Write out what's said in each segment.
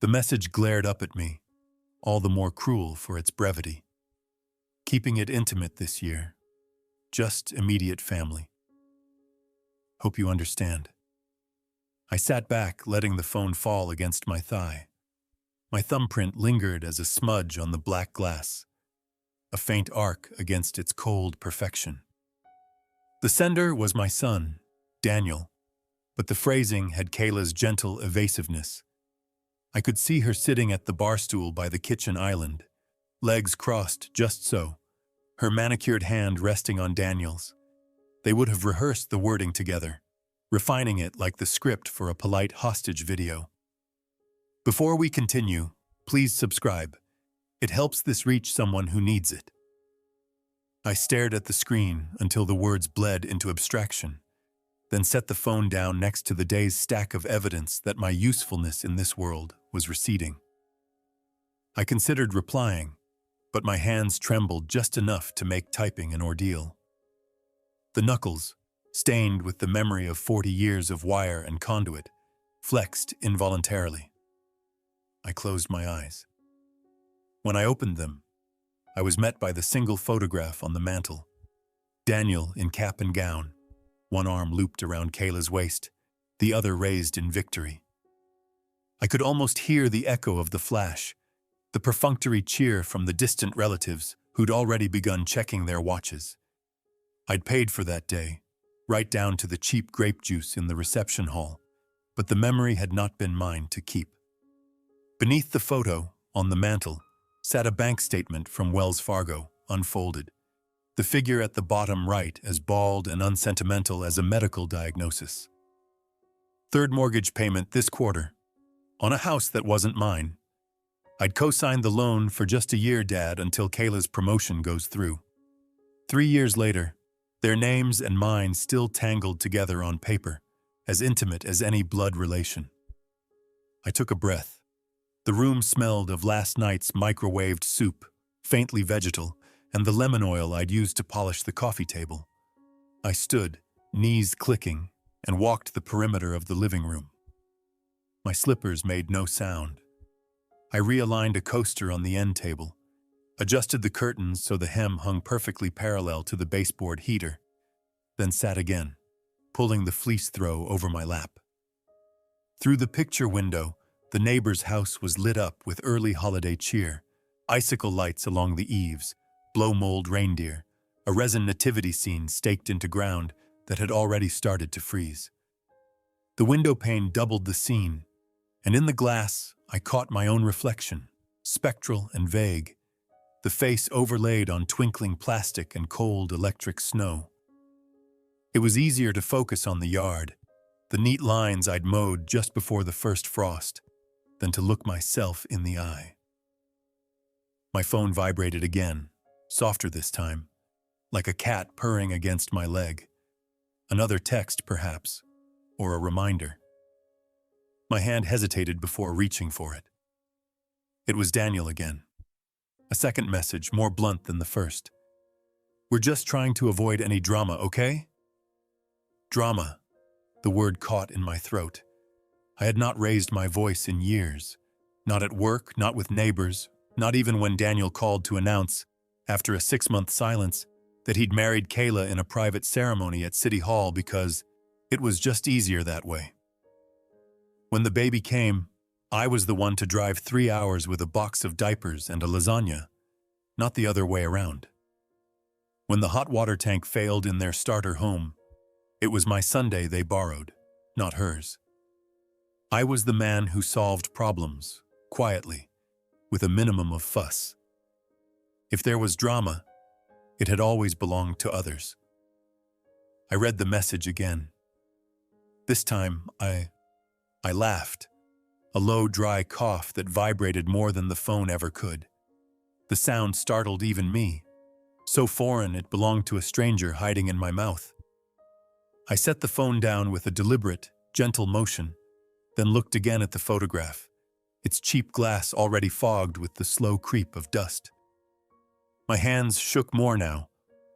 The message glared up at me, all the more cruel for its brevity. Keeping it intimate this year. Just immediate family. Hope you understand. I sat back, letting the phone fall against my thigh. My thumbprint lingered as a smudge on the black glass, a faint arc against its cold perfection. The sender was my son, Daniel, but the phrasing had Kayla's gentle evasiveness. I could see her sitting at the bar stool by the kitchen island, legs crossed just so, her manicured hand resting on Daniel's. They would have rehearsed the wording together, refining it like the script for a polite hostage video. Before we continue, please subscribe. It helps this reach someone who needs it. I stared at the screen until the words bled into abstraction, then set the phone down next to the day's stack of evidence that my usefulness in this world was receding. I considered replying, but my hands trembled just enough to make typing an ordeal. The knuckles, stained with the memory of 40 years of wire and conduit, flexed involuntarily. I closed my eyes. When I opened them, I was met by the single photograph on the mantel. Daniel in cap and gown, one arm looped around Kayla's waist, the other raised in victory. I could almost hear the echo of the flash, the perfunctory cheer from the distant relatives who'd already begun checking their watches. I'd paid for that day, right down to the cheap grape juice in the reception hall, but the memory had not been mine to keep. Beneath the photo, on the mantel, sat a bank statement from Wells Fargo, unfolded. The figure at the bottom right as bald and unsentimental as a medical diagnosis. Third mortgage payment this quarter, on a house that wasn't mine. I'd co-signed the loan for just a year, Dad, until Kayla's promotion goes through. 3 years later, their names and mine still tangled together on paper, as intimate as any blood relation. I took a breath. The room smelled of last night's microwaved soup, faintly vegetal, and the lemon oil I'd used to polish the coffee table. I stood, knees clicking, and walked the perimeter of the living room. My slippers made no sound. I realigned a coaster on the end table, adjusted the curtains so the hem hung perfectly parallel to the baseboard heater, then sat again, pulling the fleece throw over my lap. Through the picture window, the neighbor's house was lit up with early holiday cheer, icicle lights along the eaves, blow-mold reindeer, a resin nativity scene staked into ground that had already started to freeze. The window pane doubled the scene, and in the glass I caught my own reflection, spectral and vague, the face overlaid on twinkling plastic and cold electric snow. It was easier to focus on the yard, the neat lines I'd mowed just before the first frost, than to look myself in the eye. My phone vibrated again, softer this time, like a cat purring against my leg. Another text, perhaps, or a reminder. My hand hesitated before reaching for it. It was Daniel again. A second message, more blunt than the first. "We're just trying to avoid any drama, okay?" Drama. The word caught in my throat. I had not raised my voice in years. Not at work, not with neighbors, not even when Daniel called to announce, after a 6-month silence, that he'd married Kayla in a private ceremony at City Hall because it was just easier that way. When the baby came, I was the one to drive 3 hours with a box of diapers and a lasagna, not the other way around. When the hot water tank failed in their starter home, it was my Sunday they borrowed, not hers. I was the man who solved problems, quietly, with a minimum of fuss. If there was drama, it had always belonged to others. I read the message again. This time, I laughed, a low, dry cough that vibrated more than the phone ever could. The sound startled even me, so foreign it belonged to a stranger hiding in my mouth. I set the phone down with a deliberate, gentle motion, then looked again at the photograph, its cheap glass already fogged with the slow creep of dust. My hands shook more now,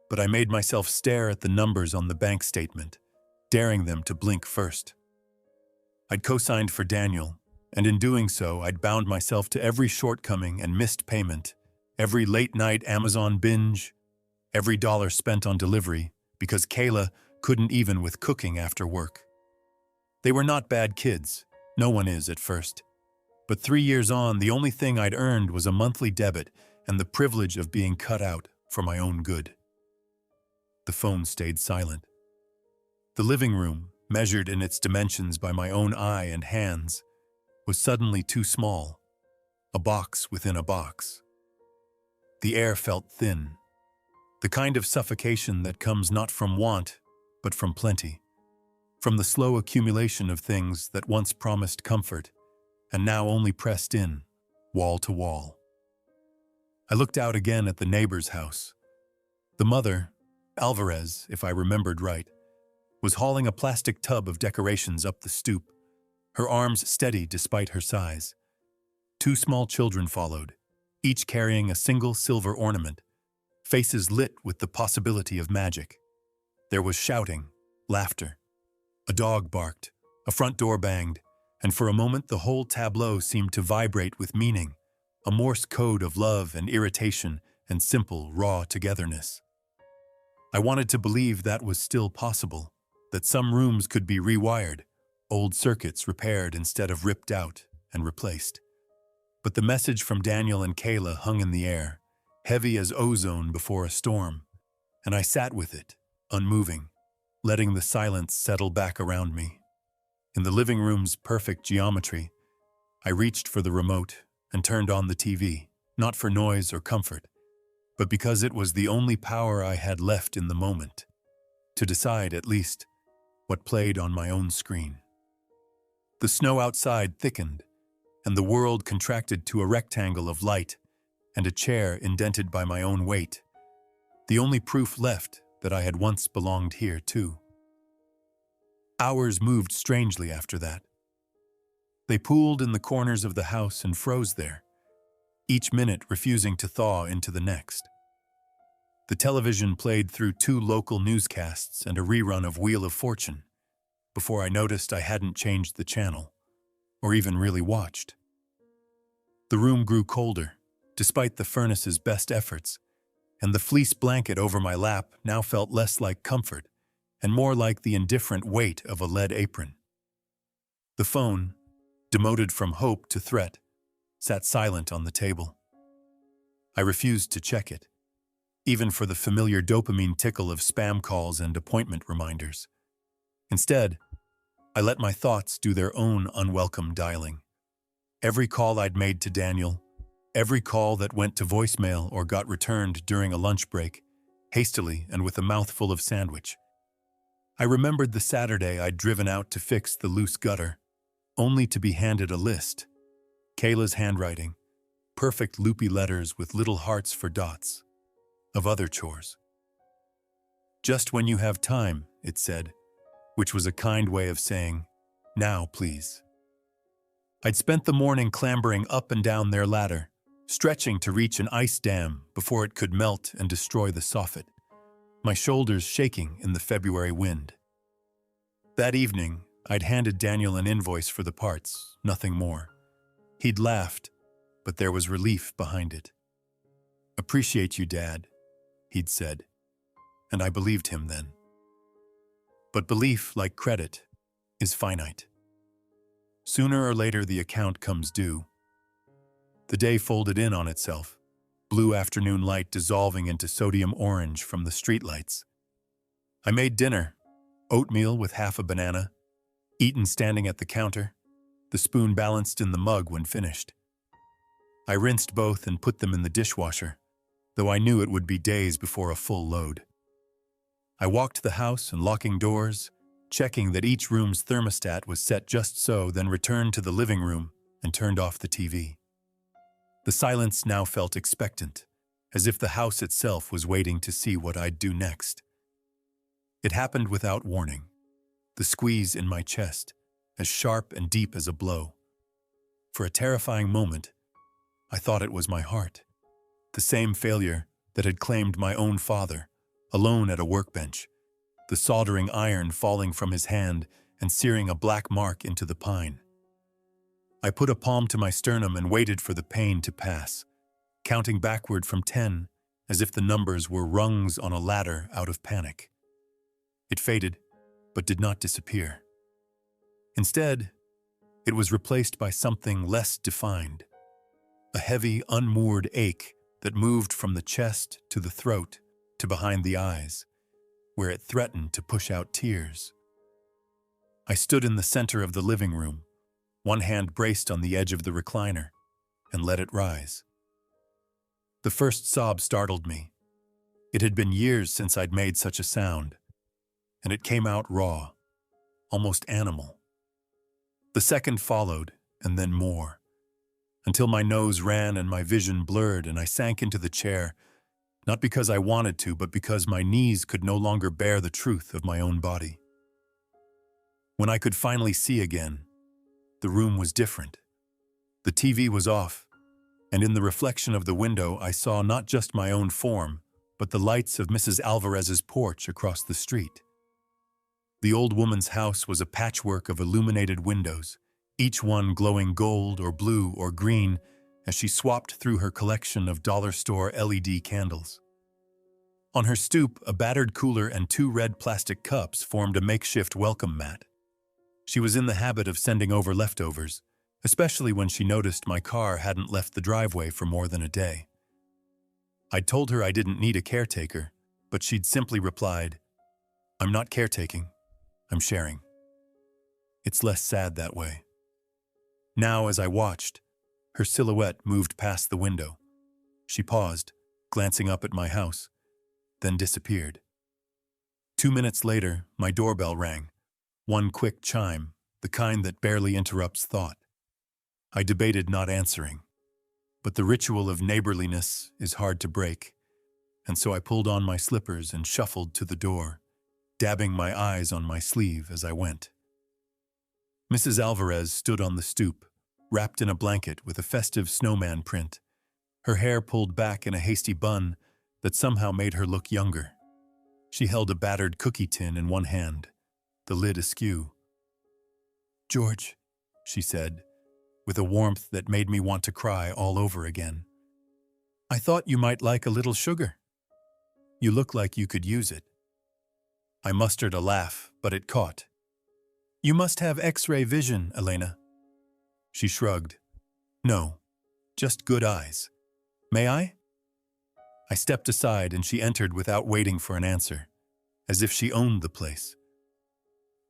but I made myself stare at the numbers on the bank statement, daring them to blink first. I'd co-signed for Daniel, And in doing so, I'd bound myself to every shortcoming and missed payment, every late-night Amazon binge, every dollar spent on delivery, because Kayla couldn't even with cooking after work. They were not bad kids. No one is at first. But 3 years on, the only thing I'd earned was a monthly debit and the privilege of being cut out for my own good. The phone stayed silent. The living room, measured in its dimensions by my own eye and hands, was suddenly too small, a box within a box. The air felt thin, the kind of suffocation that comes not from want, but from plenty, from the slow accumulation of things that once promised comfort and now only pressed in, wall to wall. I looked out again at the neighbor's house. The mother, Alvarez, if I remembered right, was hauling a plastic tub of decorations up the stoop, her arms steady despite her size. 2 small children followed, each carrying a single silver ornament, faces lit with the possibility of magic. There was shouting, laughter. A dog barked, a front door banged, and for a moment the whole tableau seemed to vibrate with meaning, a Morse code of love and irritation and simple, raw togetherness. I wanted to believe that was still possible, that some rooms could be rewired, old circuits repaired instead of ripped out and replaced. But the message from Daniel and Kayla hung in the air, heavy as ozone before a storm, and I sat with it, unmoving, letting the silence settle back around me. In the living room's perfect geometry, I reached for the remote and turned on the TV, not for noise or comfort, but because it was the only power I had left in the moment, to decide, at least, what played on my own screen. The snow outside thickened, and the world contracted to a rectangle of light and a chair indented by my own weight, the only proof left that I had once belonged here too. Hours moved strangely after that. They pooled in the corners of the house and froze there, each minute refusing to thaw into the next. The television played through 2 local newscasts and a rerun of Wheel of Fortune before I noticed I hadn't changed the channel, or even really watched. The room grew colder, despite the furnace's best efforts, and the fleece blanket over my lap now felt less like comfort and more like the indifferent weight of a lead apron. The phone, demoted from hope to threat, sat silent on the table. I refused to check it, even for the familiar dopamine tickle of spam calls and appointment reminders. Instead, I let my thoughts do their own unwelcome dialing. Every call I'd made to Daniel, every call that went to voicemail or got returned during a lunch break, hastily and with a mouthful of sandwich. I remembered the Saturday I'd driven out to fix the loose gutter, only to be handed a list. Kayla's handwriting, perfect loopy letters with little hearts for dots, of other chores. Just when you have time, it said, which was a kind way of saying, now please. I'd spent the morning clambering up and down their ladder, stretching to reach an ice dam before it could melt and destroy the soffit, my shoulders shaking in the February wind. That evening, I'd handed Daniel an invoice for the parts, nothing more. He'd laughed, but there was relief behind it. Appreciate you, Dad, he'd said, and I believed him then. But belief, like credit, is finite. Sooner or later the account comes due. The day folded in on itself, blue afternoon light dissolving into sodium orange from the streetlights. I made dinner, oatmeal with half a banana, eaten standing at the counter, the spoon balanced in the mug when finished. I rinsed both and put them in the dishwasher, though I knew it would be days before a full load. I walked the house and locking doors, checking that each room's thermostat was set just so, then returned to the living room and turned off the TV. The silence now felt expectant, as if the house itself was waiting to see what I'd do next. It happened without warning, the squeeze in my chest, as sharp and deep as a blow. For a terrifying moment, I thought it was my heart, the same failure that had claimed my own father, alone at a workbench, the soldering iron falling from his hand and searing a black mark into the pine. I put a palm to my sternum and waited for the pain to pass, counting backward from 10 as if the numbers were rungs on a ladder out of panic. It faded, but did not disappear. Instead, it was replaced by something less defined, a heavy, unmoored ache that moved from the chest to the throat to behind the eyes, where it threatened to push out tears. I stood in the center of the living room, one hand braced on the edge of the recliner, and let it rise. The first sob startled me. It had been years since I'd made such a sound, and it came out raw, almost animal. The second followed, and then more, until my nose ran and my vision blurred and I sank into the chair, not because I wanted to, but because my knees could no longer bear the truth of my own body. When I could finally see again, the room was different. The TV was off, and in the reflection of the window I saw not just my own form, but the lights of Mrs. Alvarez's porch across the street. The old woman's house was a patchwork of illuminated windows, each one glowing gold or blue or green as she swapped through her collection of dollar store LED candles. On her stoop, a battered cooler and 2 red plastic cups formed a makeshift welcome mat. She was in the habit of sending over leftovers, especially when she noticed my car hadn't left the driveway for more than a day. I'd told her I didn't need a caretaker, but she'd simply replied, "I'm not caretaking, I'm sharing." It's less sad that way. Now, as I watched, her silhouette moved past the window. She paused, glancing up at my house, then disappeared. 2 minutes later, my doorbell rang. One quick chime, the kind that barely interrupts thought. I debated not answering, but the ritual of neighborliness is hard to break, and so I pulled on my slippers and shuffled to the door, dabbing my eyes on my sleeve as I went. Mrs. Alvarez stood on the stoop, wrapped in a blanket with a festive snowman print, her hair pulled back in a hasty bun that somehow made her look younger. She held a battered cookie tin in one hand, the lid askew. "George," she said, with a warmth that made me want to cry all over again, "I thought you might like a little sugar. You look like you could use it." I mustered a laugh, but it caught. "You must have X-ray vision, Elena." She shrugged. "No, just good eyes. May I?" I stepped aside and she entered without waiting for an answer, as if she owned the place.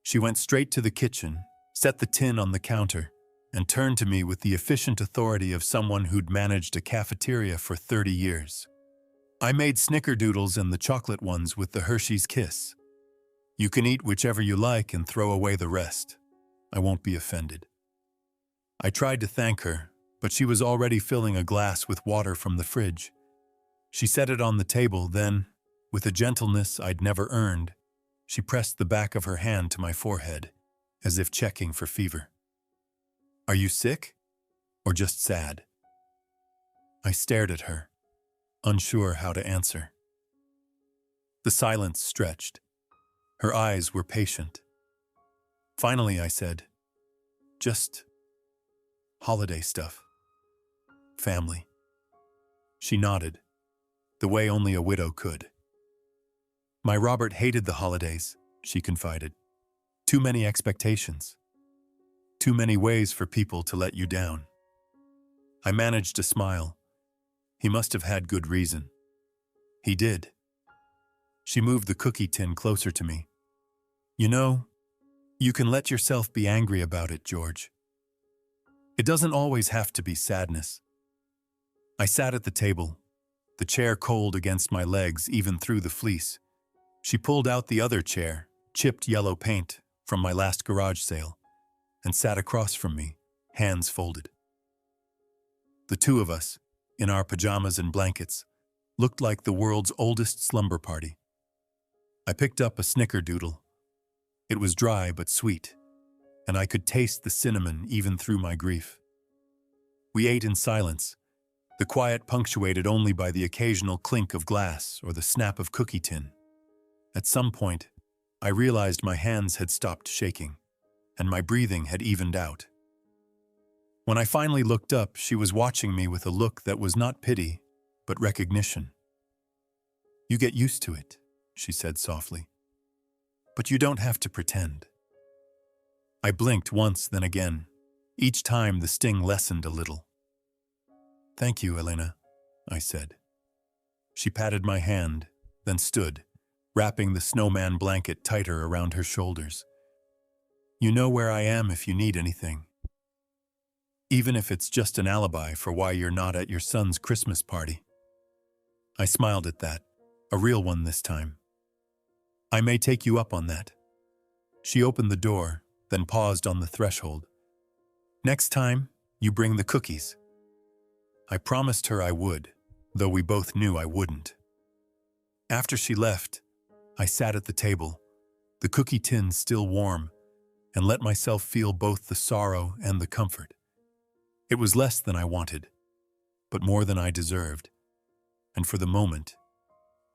She went straight to the kitchen, set the tin on the counter, and turned to me with the efficient authority of someone who'd managed a cafeteria for 30 years. "I made snickerdoodles and the chocolate ones with the Hershey's Kiss. You can eat whichever you like and throw away the rest. I won't be offended." I tried to thank her, but she was already filling a glass with water from the fridge. She set it on the table, then, with a gentleness I'd never earned, she pressed the back of her hand to my forehead, as if checking for fever. "Are you sick? Or just sad?" I stared at her, unsure how to answer. The silence stretched. Her eyes were patient. Finally, I said, "Just holiday stuff. Family." She nodded, the way only a widow could. "My Robert hated the holidays," she confided. "Too many expectations. Too many ways for people to let you down." I managed to smile. He must have had good reason. He did. She moved the cookie tin closer to me. "You know, you can let yourself be angry about it, George. It doesn't always have to be sadness." I sat at the table, the chair cold against my legs even through the fleece. She pulled out the other chair, chipped yellow paint, from my last garage sale, and sat across from me, hands folded. The two of us, in our pajamas and blankets, looked like the world's oldest slumber party. I picked up a snickerdoodle. It was dry but sweet, and I could taste the cinnamon even through my grief. We ate in silence, the quiet punctuated only by the occasional clink of glass or the snap of cookie tin. At some point, I realized my hands had stopped shaking, and my breathing had evened out. When I finally looked up, she was watching me with a look that was not pity, but recognition. "You get used to it," she said softly. "But you don't have to pretend." I blinked once, then again. Each time the sting lessened a little. "Thank you, Elena," I said. She patted my hand, then stood, wrapping the snowman blanket tighter around her shoulders. "You know where I am if you need anything. Even if it's just an alibi for why you're not at your son's Christmas party." I smiled at that, a real one this time. "I may take you up on that." She opened the door, then paused on the threshold. "Next time, you bring the cookies." I promised her I would, though we both knew I wouldn't. After she left, I sat at the table, the cookie tin still warm, and let myself feel both the sorrow and the comfort. It was less than I wanted, but more than I deserved, and for the moment,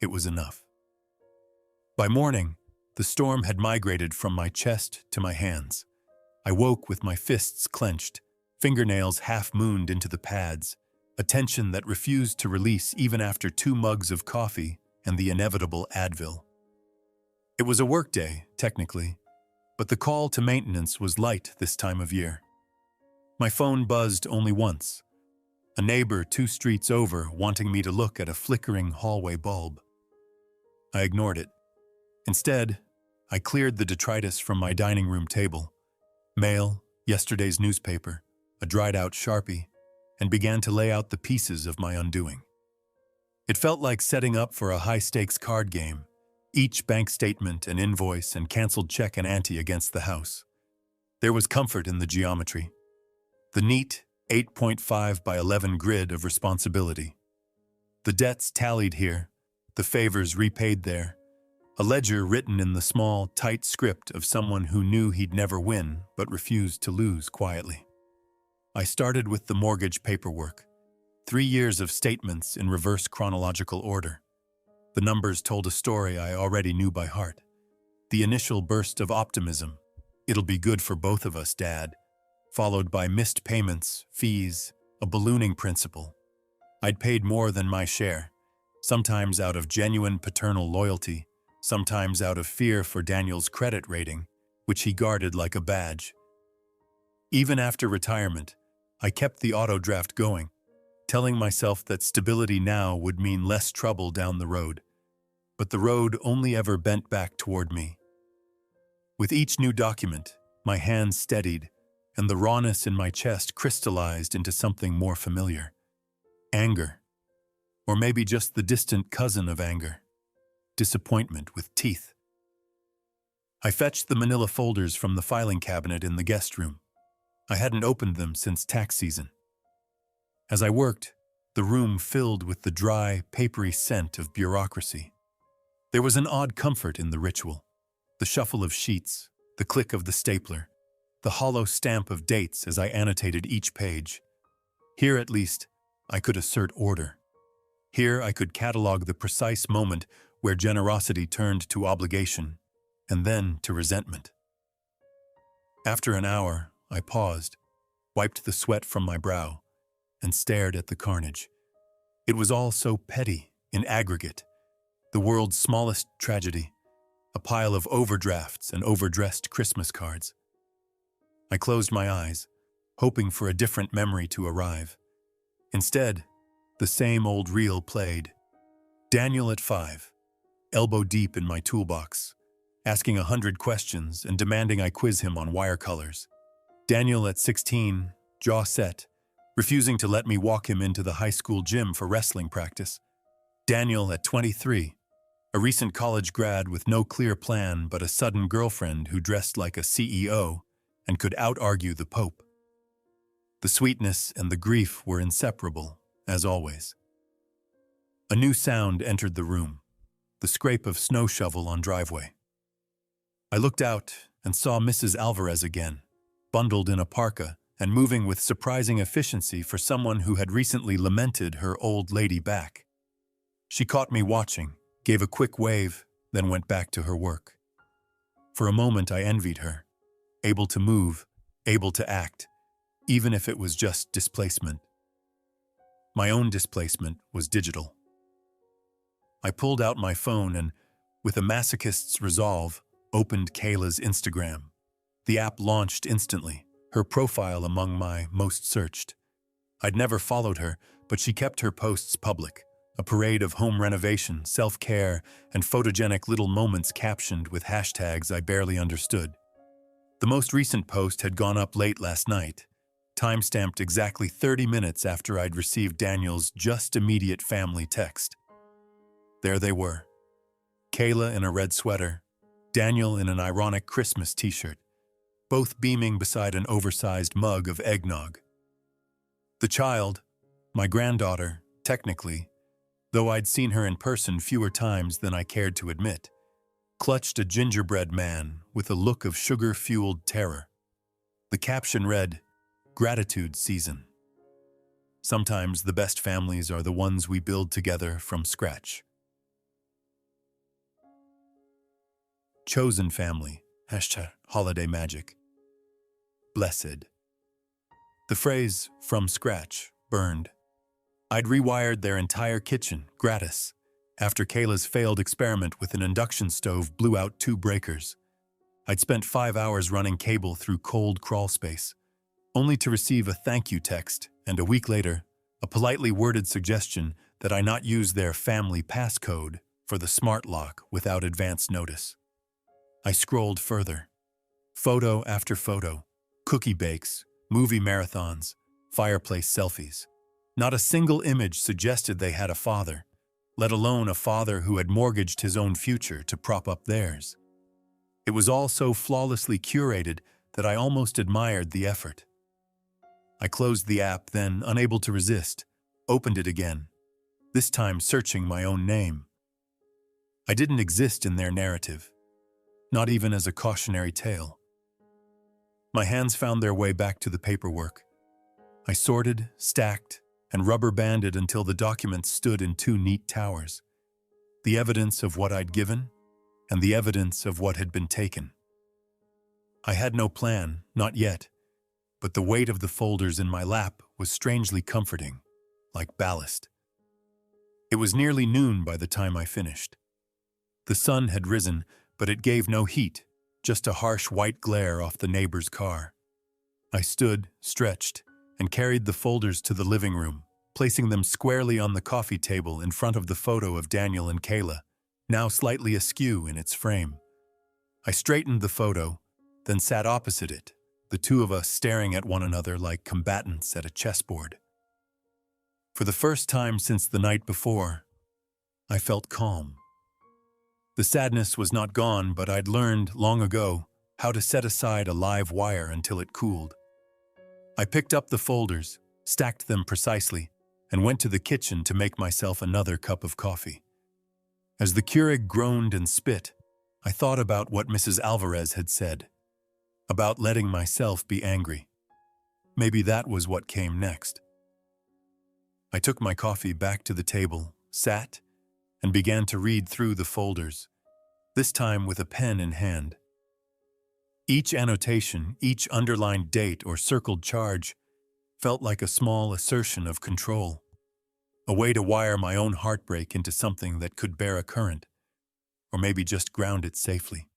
it was enough. By morning, the storm had migrated from my chest to my hands. I woke with my fists clenched, fingernails half-mooned into the pads, a tension that refused to release even after 2 mugs of coffee and the inevitable Advil. It was a workday, technically, but the call to maintenance was light this time of year. My phone buzzed only once, a neighbor 2 streets over wanting me to look at a flickering hallway bulb. I ignored it. Instead, I cleared the detritus from my dining room table, mail, yesterday's newspaper, a dried-out Sharpie, and began to lay out the pieces of my undoing. It felt like setting up for a high-stakes card game, each bank statement an invoice and canceled check an ante against the house. There was comfort in the geometry, the neat 8.5 by 11 grid of responsibility. The debts tallied here, the favors repaid there, a ledger written in the small, tight script of someone who knew he'd never win but refused to lose quietly. I started with the mortgage paperwork, 3 years of statements in reverse chronological order. The numbers told a story I already knew by heart. The initial burst of optimism, "It'll be good for both of us, Dad," followed by missed payments, fees, a ballooning principal. I'd paid more than my share, sometimes out of genuine paternal loyalty, sometimes out of fear for Daniel's credit rating, which he guarded like a badge. Even after retirement, I kept the auto draft going, telling myself that stability now would mean less trouble down the road. But the road only ever bent back toward me. With each new document, my hands steadied, and the rawness in my chest crystallized into something more familiar. Anger. Or maybe just the distant cousin of anger. Disappointment with teeth. I fetched the manila folders from the filing cabinet in the guest room. I hadn't opened them since tax season. As I worked, the room filled with the dry, papery scent of bureaucracy. There was an odd comfort in the ritual. The shuffle of sheets, the click of the stapler, the hollow stamp of dates as I annotated each page. Here, at least, I could assert order. Here I could catalog the precise moment where generosity turned to obligation, and then to resentment. After an hour, I paused, wiped the sweat from my brow, and stared at the carnage. It was all so petty, in aggregate. The world's smallest tragedy, a pile of overdrafts and overdressed Christmas cards. I closed my eyes, hoping for a different memory to arrive. Instead, the same old reel played. Daniel at 5, elbow deep in my toolbox, asking 100 questions and demanding I quiz him on wire colors. Daniel at 16, jaw set, refusing to let me walk him into the high school gym for wrestling practice. Daniel at 23, a recent college grad with no clear plan but a sudden girlfriend who dressed like a CEO and could out-argue the Pope. The sweetness and the grief were inseparable, as always. A new sound entered the room, the scrape of snow shovel on driveway. I looked out and saw Mrs. Alvarez again, bundled in a parka and moving with surprising efficiency for someone who had recently lamented her old lady back. She caught me watching, gave a quick wave, then went back to her work. For a moment I envied her, able to move, able to act. even if it was just displacement. My own displacement was digital. I pulled out my phone and, with a masochist's resolve, opened Kayla's Instagram. The app launched instantly, her profile among my most searched. I'd never followed her, but she kept her posts public, a parade of home renovation, self-care, and photogenic little moments captioned with hashtags I barely understood. The most recent post had gone up late last night, time-stamped exactly 30 minutes after I'd received Daniel's just immediate family text. There they were. Kayla in a red sweater, Daniel in an ironic Christmas t-shirt, both beaming beside an oversized mug of eggnog. The child, my granddaughter, technically, though I'd seen her in person fewer times than I cared to admit, clutched a gingerbread man with a look of sugar-fueled terror. The caption read, "Gratitude season. Sometimes the best families are the ones we build together from scratch." Chosen family, #holiday magic. Blessed. The phrase, "from scratch," burned. I'd rewired their entire kitchen, gratis, after Kayla's failed experiment with an induction stove blew out 2 breakers. I'd spent 5 hours running cable through cold crawl space, only to receive a thank you text, and a week later, a politely worded suggestion that I not use their family passcode for the smart lock without advance notice. I scrolled further. Photo after photo, cookie bakes, movie marathons, fireplace selfies. Not a single image suggested they had a father, let alone a father who had mortgaged his own future to prop up theirs. It was all so flawlessly curated that I almost admired the effort. I closed the app, then, unable to resist, opened it again, this time searching my own name. I didn't exist in their narrative, not even as a cautionary tale. My hands found their way back to the paperwork. I sorted, stacked, and rubber-banded until the documents stood in 2 neat towers. The evidence of what I'd given, and the evidence of what had been taken. I had no plan, not yet, but the weight of the folders in my lap was strangely comforting, like ballast. It was nearly noon by the time I finished. The sun had risen, but it gave no heat, just a harsh white glare off the neighbor's car. I stood, stretched, and carried the folders to the living room, placing them squarely on the coffee table in front of the photo of Daniel and Kayla, now slightly askew in its frame. I straightened the photo, then sat opposite it, the two of us staring at one another like combatants at a chessboard. For the first time since the night before, I felt calm. The sadness was not gone, but I'd learned, long ago, how to set aside a live wire until it cooled. I picked up the folders, stacked them precisely, and went to the kitchen to make myself another cup of coffee. As the Keurig groaned and spit, I thought about what Mrs. Alvarez had said, about letting myself be angry. Maybe that was what came next. I took my coffee back to the table, sat, and began to read through the folders, this time with a pen in hand. Each annotation, each underlined date or circled charge felt like a small assertion of control, a way to wire my own heartbreak into something that could bear a current, or maybe just ground it safely.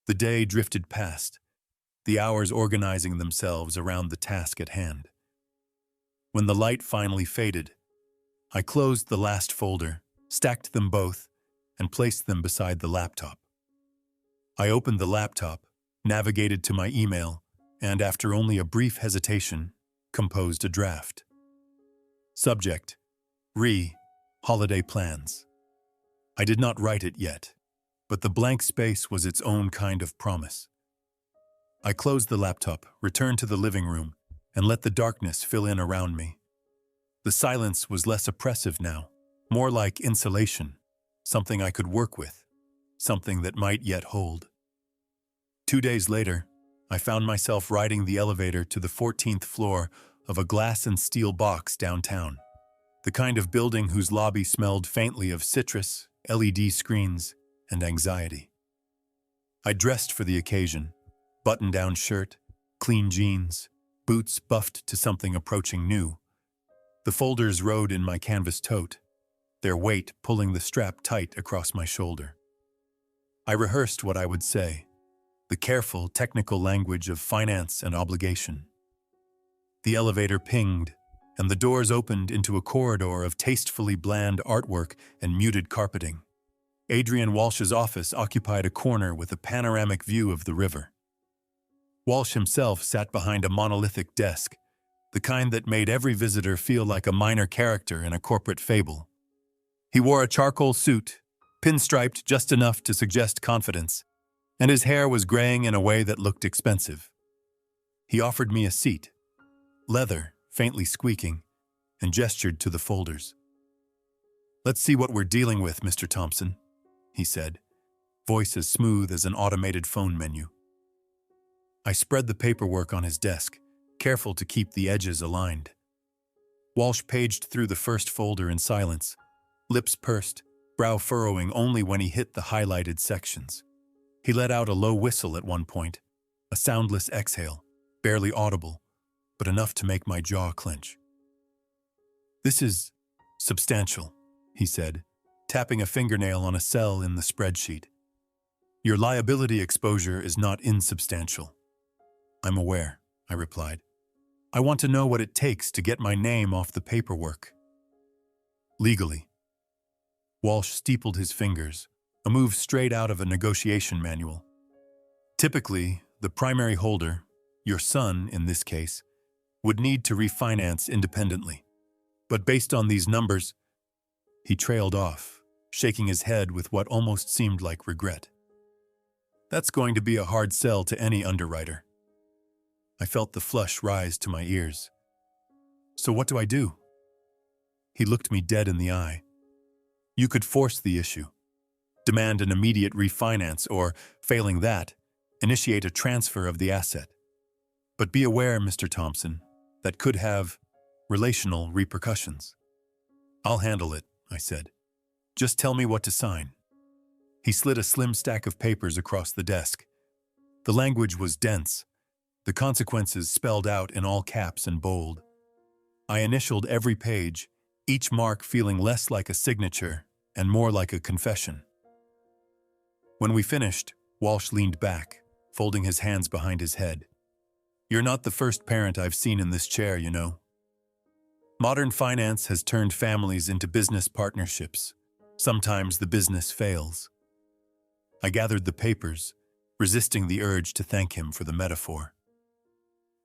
The day drifted past, the hours organizing themselves around the task at hand. When the light finally faded, I closed the last folder, stacked them both, and placed them beside the laptop. I opened the laptop, navigated to my email, and after only a brief hesitation, composed a draft. Subject: holiday plans. I did not write it yet, but the blank space was its own kind of promise. I closed the laptop, returned to the living room, and let the darkness fill in around me. The silence was less oppressive now, more like insulation, something I could work with, something that might yet hold. 2 days later, I found myself riding the elevator to the 14th floor of a glass and steel box downtown, the kind of building whose lobby smelled faintly of citrus, LED screens, and anxiety. I dressed for the occasion, button-down shirt, clean jeans, boots buffed to something approaching new. The folders rode in my canvas tote, their weight pulling the strap tight across my shoulder. I rehearsed what I would say, the careful, technical language of finance and obligation. The elevator pinged, and the doors opened into a corridor of tastefully bland artwork and muted carpeting. Adrian Walsh's office occupied a corner with a panoramic view of the river. Walsh himself sat behind a monolithic desk, the kind that made every visitor feel like a minor character in a corporate fable. He wore a charcoal suit, pinstriped just enough to suggest confidence, and his hair was graying in a way that looked expensive. He offered me a seat, leather, faintly squeaking, and gestured to the folders. "Let's see what we're dealing with, Mr. Thompson," he said, voice as smooth as an automated phone menu. I spread the paperwork on his desk, careful to keep the edges aligned. Walsh paged through the first folder in silence, lips pursed, brow furrowing only when he hit the highlighted sections. He let out a low whistle at one point, a soundless exhale, barely audible, but enough to make my jaw clench. "This is substantial," he said, tapping a fingernail on a cell in the spreadsheet. "Your liability exposure is not insubstantial." "I'm aware," I replied. "I want to know what it takes to get my name off the paperwork." "Legally." Walsh steepled his fingers, a move straight out of a negotiation manual. "Typically, the primary holder, your son in this case, would need to refinance independently. But based on these numbers," he trailed off, shaking his head with what almost seemed like regret. "That's going to be a hard sell to any underwriter." I felt the flush rise to my ears. "So what do I do?" He looked me dead in the eye. "You could force the issue, demand an immediate refinance, or, failing that, initiate a transfer of the asset. But be aware, Mr. Thompson, that could have relational repercussions." "I'll handle it," I said. "Just tell me what to sign." He slid a slim stack of papers across the desk. The language was dense, the consequences spelled out in all caps and bold. I initialed every page, each mark feeling less like a signature and more like a confession. When we finished, Walsh leaned back, folding his hands behind his head. "You're not the first parent I've seen in this chair, you know. Modern finance has turned families into business partnerships. Sometimes the business fails." I gathered the papers, resisting the urge to thank him for the metaphor.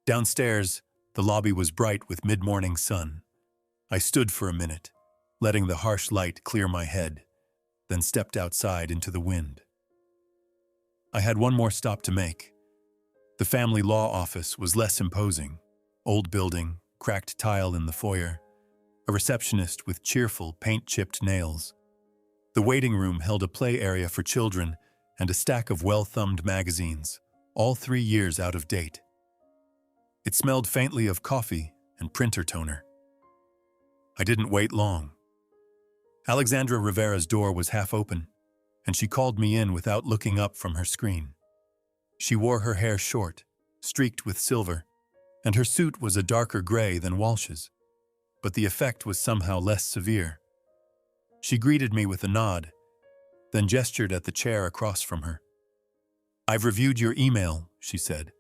Downstairs, the lobby was bright with mid-morning sun. I stood for a minute, letting the harsh light clear my head, then stepped outside into the wind. I had one more stop to make. The family law office was less imposing. Old building, cracked tile in the foyer, a receptionist with cheerful, paint-chipped nails. The waiting room held a play area for children and a stack of well-thumbed magazines, all 3 years out of date. It smelled faintly of coffee and printer toner. I didn't wait long. Alexandra Rivera's door was half open, and she called me in without looking up from her screen. She wore her hair short, streaked with silver, and her suit was a darker gray than Walsh's, but the effect was somehow less severe. She greeted me with a nod, then gestured at the chair across from her. "I've reviewed your email," she said.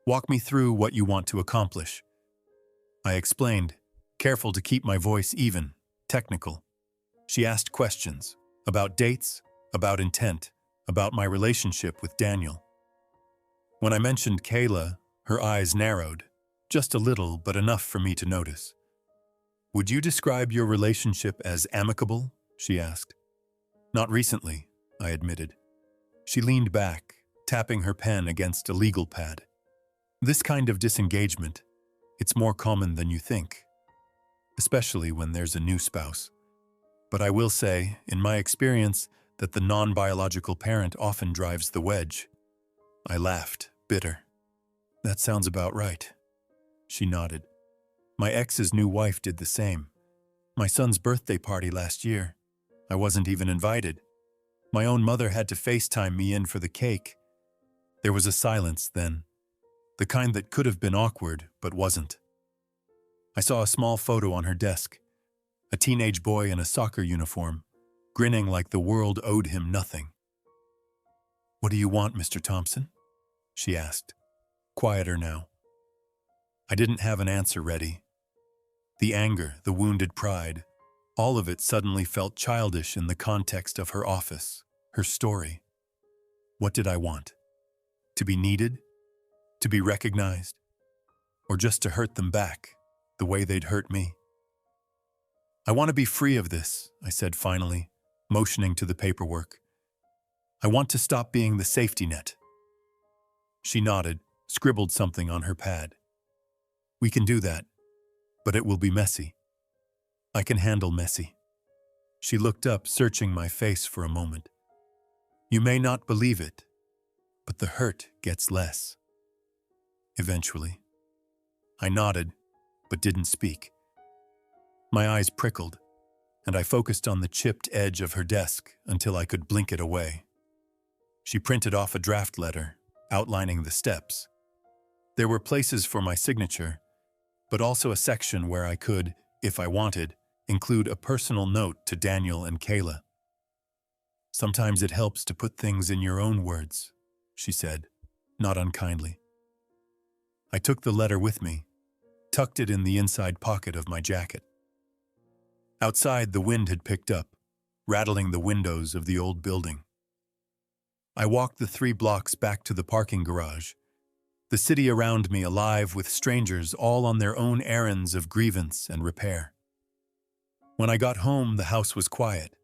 "Walk me through what you want to accomplish." I explained, careful to keep my voice even, technical. She asked questions about dates, about intent, about my relationship with Daniel. When I mentioned Kayla, her eyes narrowed, just a little, but enough for me to notice. "Would you describe your relationship as amicable?" she asked. "Not recently," I admitted. She leaned back, tapping her pen against a legal pad. "This kind of disengagement, it's more common than you think, especially when there's a new spouse. But I will say, in my experience, that the non-biological parent often drives the wedge." I laughed, bitter. "That sounds about right." She nodded. "My ex's new wife did the same. My son's birthday party last year. I wasn't even invited. My own mother had to FaceTime me in for the cake." There was a silence then. the kind that could have been awkward but wasn't. I saw a small photo on her desk, a teenage boy in a soccer uniform, grinning like the world owed him nothing. "What do you want, Mr. Thompson?" she asked, quieter now. I didn't have an answer ready. The anger, the wounded pride, all of it suddenly felt childish in the context of her office, her story. What did I want? To be needed? To be recognized? Or just to hurt them back, the way they'd hurt me? "I want to be free of this," I said finally, motioning to the paperwork. "I want to stop being the safety net." She nodded, scribbled something on her pad. "We can do that, but it will be messy." "I can handle messy." She looked up, searching my face for a moment. "You may not believe it, but the hurt gets less. Eventually." I nodded, but didn't speak. My eyes prickled, and I focused on the chipped edge of her desk until I could blink it away. She printed off a draft letter, outlining the steps. There were places for my signature, but also a section where I could, if I wanted, include a personal note to Daniel and Kayla. "Sometimes it helps to put things in your own words," she said, not unkindly. I took the letter with me, tucked it in the inside pocket of my jacket. Outside, the wind had picked up, rattling the windows of the old building. I walked the 3 blocks back to the parking garage, the city around me alive with strangers all on their own errands of grievance and repair. When I got home, the house was quiet,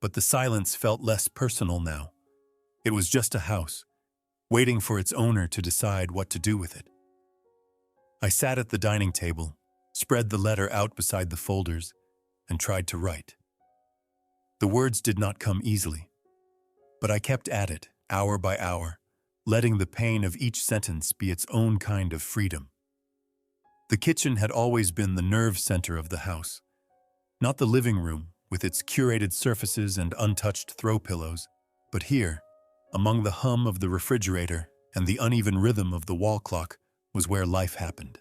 but the silence felt less personal now. It was just a house, waiting for its owner to decide what to do with it. I sat at the dining table, spread the letter out beside the folders, and tried to write. The words did not come easily, but I kept at it, hour by hour, letting the pain of each sentence be its own kind of freedom. The kitchen had always been the nerve center of the house, not the living room with its curated surfaces and untouched throw pillows, but here, among the hum of the refrigerator and the uneven rhythm of the wall clock, was where life happened.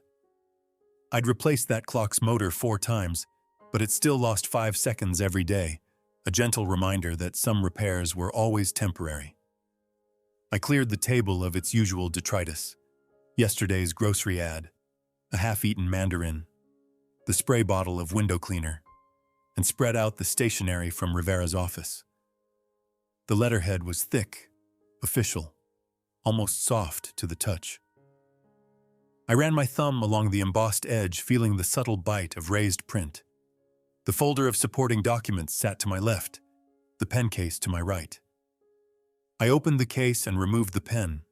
I'd replaced that clock's motor 4 times, but it still lost 5 seconds every day, a gentle reminder that some repairs were always temporary. I cleared the table of its usual detritus, yesterday's grocery ad, a half-eaten mandarin, the spray bottle of window cleaner, and spread out the stationery from Rivera's office. The letterhead was thick, official, almost soft to the touch. I ran my thumb along the embossed edge, feeling the subtle bite of raised print. The folder of supporting documents sat to my left, the pen case to my right. I opened the case and removed the pen,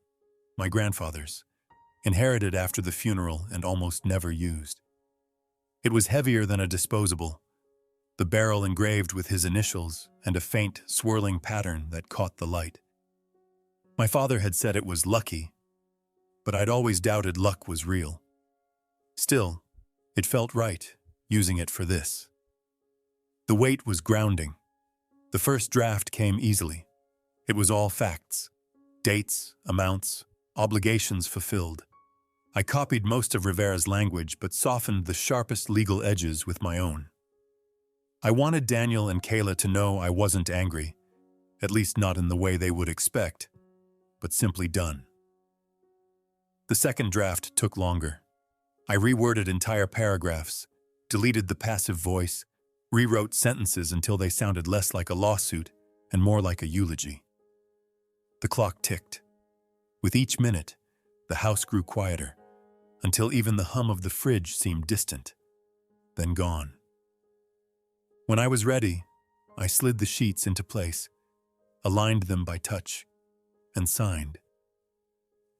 my grandfather's, inherited after the funeral and almost never used. It was heavier than a disposable, the barrel engraved with his initials and a faint, swirling pattern that caught the light. My father had said it was lucky, but I'd always doubted luck was real. Still, it felt right, using it for this. The weight was grounding. The first draft came easily. It was all facts, dates, amounts, obligations fulfilled. I copied most of Rivera's language but softened the sharpest legal edges with my own. I wanted Daniel and Kayla to know I wasn't angry, at least not in the way they would expect, but simply done. The second draft took longer. I reworded entire paragraphs, deleted the passive voice, rewrote sentences until they sounded less like a lawsuit and more like a eulogy. The clock ticked. With each minute, the house grew quieter, until even the hum of the fridge seemed distant, then gone. When I was ready, I slid the sheets into place, aligned them by touch, and signed.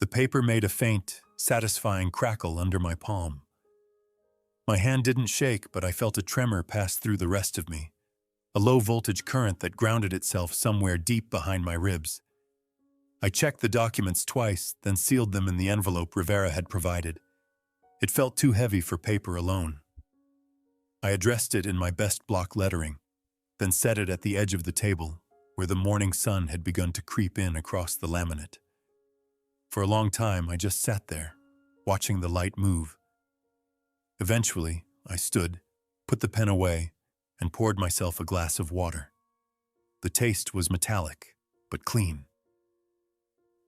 The paper made a faint, satisfying crackle under my palm. My hand didn't shake, but I felt a tremor pass through the rest of me, a low-voltage current that grounded itself somewhere deep behind my ribs. I checked the documents twice, then sealed them in the envelope Rivera had provided. It felt too heavy for paper alone. I addressed it in my best block lettering, then set it at the edge of the table, where the morning sun had begun to creep in across the laminate. For a long time, I just sat there, watching the light move. Eventually, I stood, put the pen away, and poured myself a glass of water. The taste was metallic, but clean.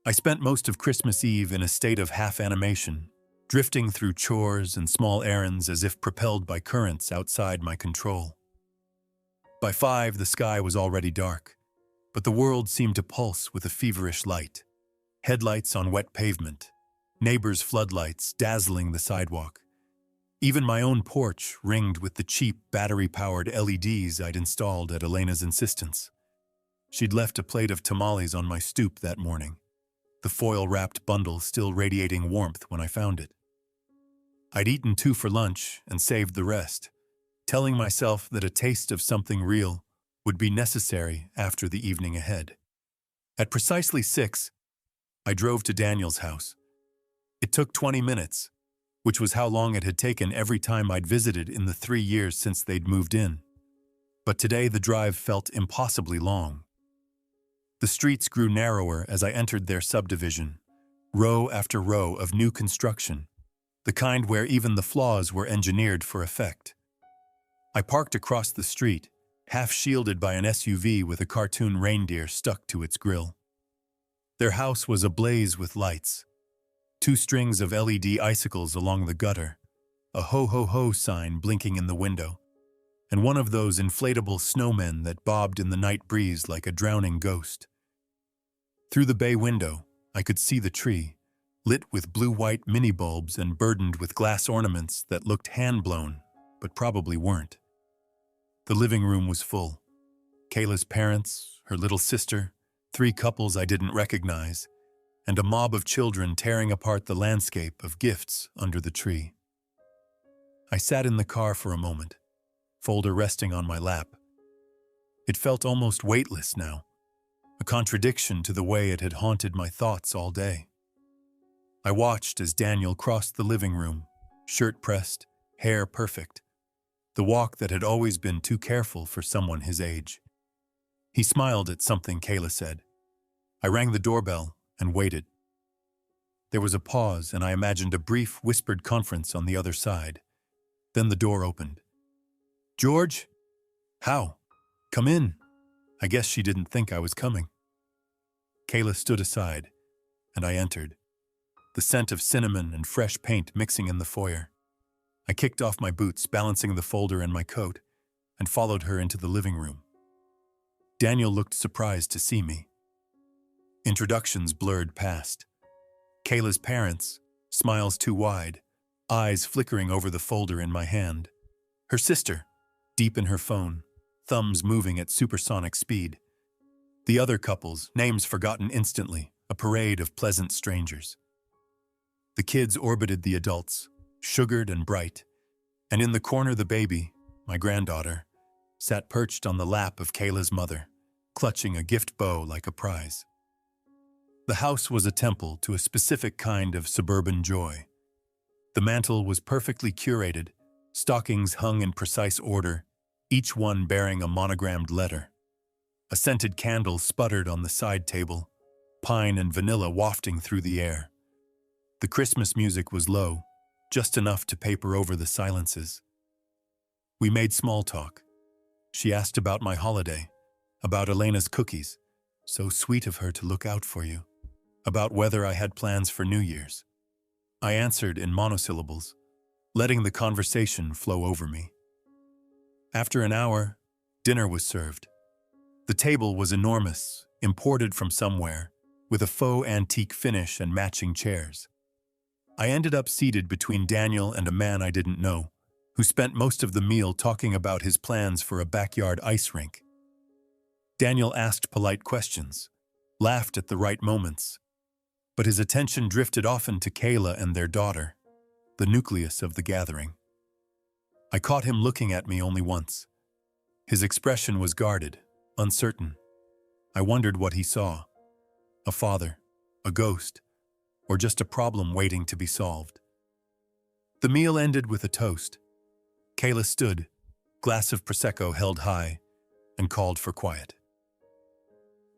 I spent most of Christmas Eve in a state of half-animation, drifting through chores and small errands as if propelled by currents outside my control. By 5, the sky was already dark, but the world seemed to pulse with a feverish light. Headlights on wet pavement, neighbors' floodlights dazzling the sidewalk. Even my own porch ringed with the cheap, battery-powered LEDs I'd installed at Elena's insistence. She'd left a plate of tamales on my stoop that morning, the foil-wrapped bundle still radiating warmth when I found it. I'd eaten 2 for lunch and saved the rest, telling myself that a taste of something real would be necessary after the evening ahead. At precisely 6, I drove to Daniel's house. It took 20 minutes, which was how long it had taken every time I'd visited in the 3 years since they'd moved in. But today the drive felt impossibly long. The streets grew narrower as I entered their subdivision, row after row of new construction, the kind where even the flaws were engineered for effect. I parked across the street, half shielded by an SUV with a cartoon reindeer stuck to its grill. Their house was ablaze with lights, 2 strings of LED icicles along the gutter, a ho-ho-ho sign blinking in the window, and one of those inflatable snowmen that bobbed in the night breeze like a drowning ghost. Through the bay window, I could see the tree, lit with blue-white mini-bulbs and burdened with glass ornaments that looked hand-blown, but probably weren't. The living room was full. Kayla's parents, her little sister, 3 couples I didn't recognize, and a mob of children tearing apart the landscape of gifts under the tree. I sat in the car for a moment, folder resting on my lap. It felt almost weightless now, a contradiction to the way it had haunted my thoughts all day. I watched as Daniel crossed the living room, shirt pressed, hair perfect, the walk that had always been too careful for someone his age. He smiled at something Kayla said. I rang the doorbell and waited. There was a pause, and I imagined a brief, whispered conference on the other side. Then the door opened. "George? How? Come in." I guess she didn't think I was coming. Kayla stood aside, and I entered, the scent of cinnamon and fresh paint mixing in the foyer. I kicked off my boots, balancing the folder and my coat, and followed her into the living room. Daniel looked surprised to see me. Introductions blurred past. Kayla's parents, smiles too wide, eyes flickering over the folder in my hand. Her sister, deep in her phone, thumbs moving at supersonic speed. The other couples, names forgotten instantly, a parade of pleasant strangers. The kids orbited the adults, sugared and bright, and in the corner the baby, my granddaughter, sat perched on the lap of Kayla's mother, clutching a gift bow like a prize. The house was a temple to a specific kind of suburban joy. The mantel was perfectly curated, stockings hung in precise order, each one bearing a monogrammed letter. A scented candle sputtered on the side table, pine and vanilla wafting through the air. The Christmas music was low, just enough to paper over the silences. We made small talk. She asked about my holiday, about Elena's cookies, so sweet of her to look out for you, about whether I had plans for New Year's. I answered in monosyllables, letting the conversation flow over me. After an hour, dinner was served. The table was enormous, imported from somewhere, with a faux antique finish and matching chairs. I ended up seated between Daniel and a man I didn't know, who spent most of the meal talking about his plans for a backyard ice rink. Daniel asked polite questions, laughed at the right moments, but his attention drifted often to Kayla and their daughter, the nucleus of the gathering. I caught him looking at me only once. His expression was guarded, uncertain. I wondered what he saw. A father, a ghost, or just a problem waiting to be solved. The meal ended with a toast. Kayla stood, glass of Prosecco held high, and called for quiet.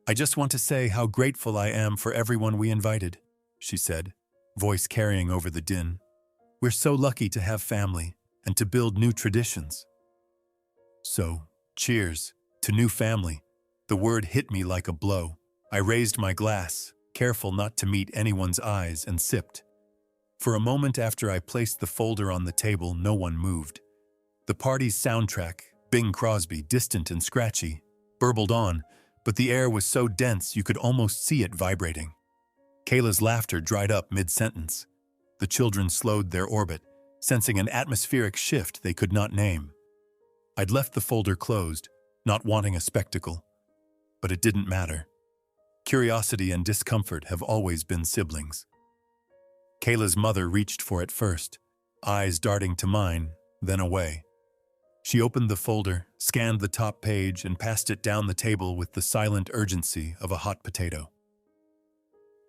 "I just want to say how grateful I am for everyone we invited," she said, voice carrying over the din. We're so lucky to have family and to build new traditions. So, cheers to new family. The word hit me like a blow. I raised my glass, careful not to meet anyone's eyes, and sipped. For a moment after I placed the folder on the table, no one moved. The party's soundtrack, Bing Crosby, distant and scratchy, burbled on, but the air was so dense you could almost see it vibrating. Kayla's laughter dried up mid-sentence. The children slowed their orbit, sensing an atmospheric shift they could not name. I'd left the folder closed, not wanting a spectacle. But it didn't matter. Curiosity and discomfort have always been siblings. Kayla's mother reached for it first, eyes darting to mine, then away. She opened the folder, scanned the top page, and passed it down the table with the silent urgency of a hot potato.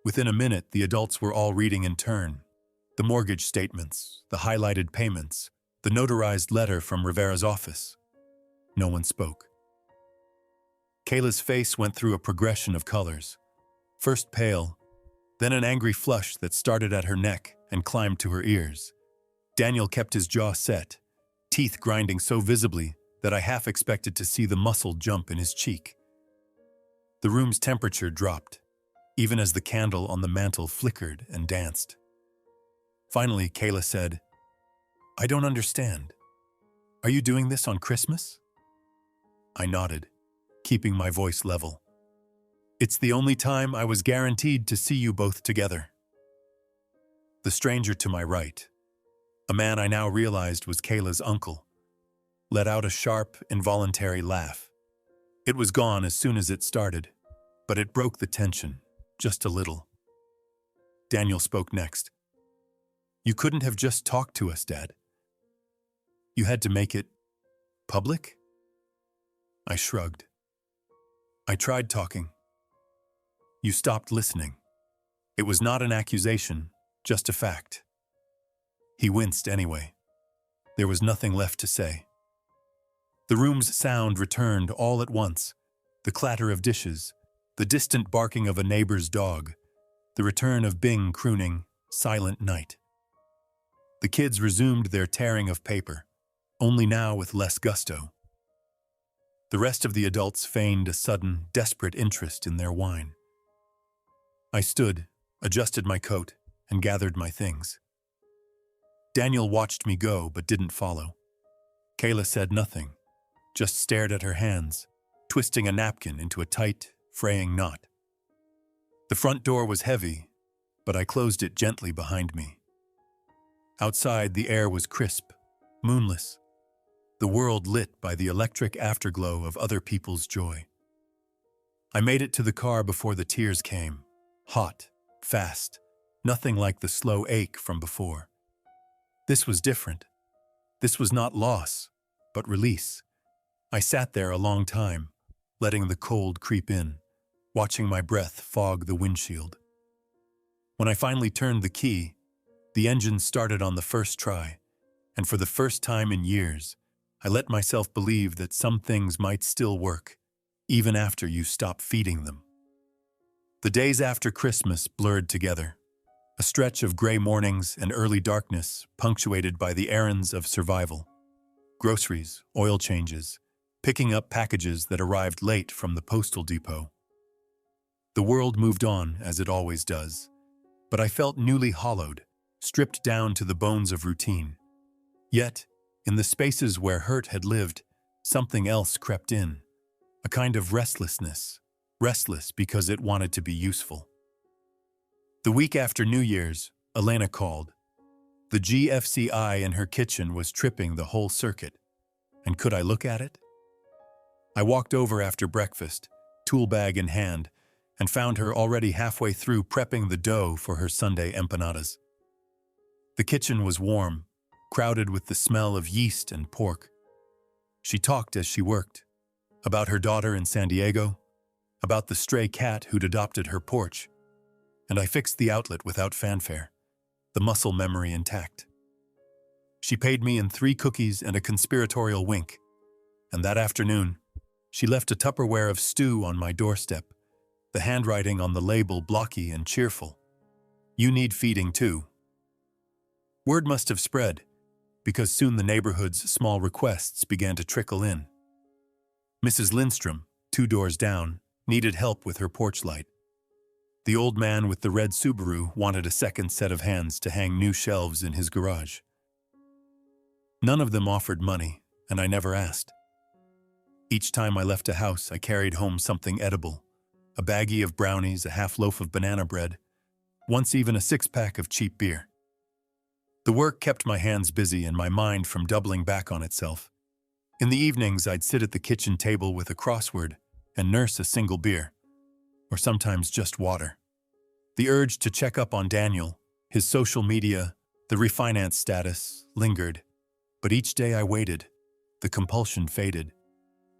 Within a minute, the adults were all reading in turn. The mortgage statements, the highlighted payments, the notarized letter from Rivera's office. No one spoke. Kayla's face went through a progression of colors. First pale, then an angry flush that started at her neck and climbed to her ears. Daniel kept his jaw set, teeth grinding so visibly that I half expected to see the muscle jump in his cheek. The room's temperature dropped, even as the candle on the mantel flickered and danced. Finally, Kayla said, "I don't understand. Are you doing this on Christmas?" I nodded, keeping my voice level. "It's the only time I was guaranteed to see you both together." The stranger to my right, a man I now realized was Kayla's uncle, let out a sharp, involuntary laugh. It was gone as soon as it started, but it broke the tension, just a little. Daniel spoke next. "You couldn't have just talked to us, Dad. You had to make it public?" I shrugged. "I tried talking. You stopped listening. It was not an accusation, just a fact." He winced anyway. There was nothing left to say. The room's sound returned all at once, the clatter of dishes, the distant barking of a neighbor's dog, the return of Bing crooning, "Silent Night." The kids resumed their tearing of paper, only now with less gusto. The rest of the adults feigned a sudden, desperate interest in their wine. I stood, adjusted my coat, and gathered my things. Daniel watched me go but didn't follow. Kayla said nothing, just stared at her hands, twisting a napkin into a tight, fraying knot. The front door was heavy, but I closed it gently behind me. Outside, the air was crisp, moonless, the world lit by the electric afterglow of other people's joy. I made it to the car before the tears came, hot, fast, nothing like the slow ache from before. This was different. This was not loss, but release. I sat there a long time, letting the cold creep in, watching my breath fog the windshield. When I finally turned the key, the engine started on the first try, and for the first time in years, I let myself believe that some things might still work, even after you stop feeding them. The days after Christmas blurred together, a stretch of gray mornings and early darkness punctuated by the errands of survival. Groceries, oil changes, picking up packages that arrived late from the postal depot. The world moved on, as it always does, but I felt newly hollowed, stripped down to the bones of routine. Yet, in the spaces where hurt had lived, something else crept in, a kind of restlessness, restless because it wanted to be useful. The week after New Year's, Elena called. The GFCI in her kitchen was tripping the whole circuit, and could I look at it? I walked over after breakfast, tool bag in hand, and found her already halfway through prepping the dough for her Sunday empanadas. The kitchen was warm, crowded with the smell of yeast and pork. She talked as she worked, about her daughter in San Diego, about the stray cat who'd adopted her porch, and I fixed the outlet without fanfare, the muscle memory intact. She paid me in 3 cookies and a conspiratorial wink, and that afternoon, she left a Tupperware of stew on my doorstep, the handwriting on the label blocky and cheerful. You need feeding too." Word must have spread, because soon the neighborhood's small requests began to trickle in. Mrs. Lindstrom, 2 doors down, needed help with her porch light. The old man with the red Subaru wanted a second set of hands to hang new shelves in his garage. None of them offered money, and I never asked. Each time I left a house, I carried home something edible, a baggie of brownies, a half loaf of banana bread, once even a 6-pack of cheap beer. The work kept my hands busy and my mind from doubling back on itself. In the evenings, I'd sit at the kitchen table with a crossword and nurse a single beer, or sometimes just water. The urge to check up on Daniel, his social media, the refinance status, lingered, but each day I waited, the compulsion faded.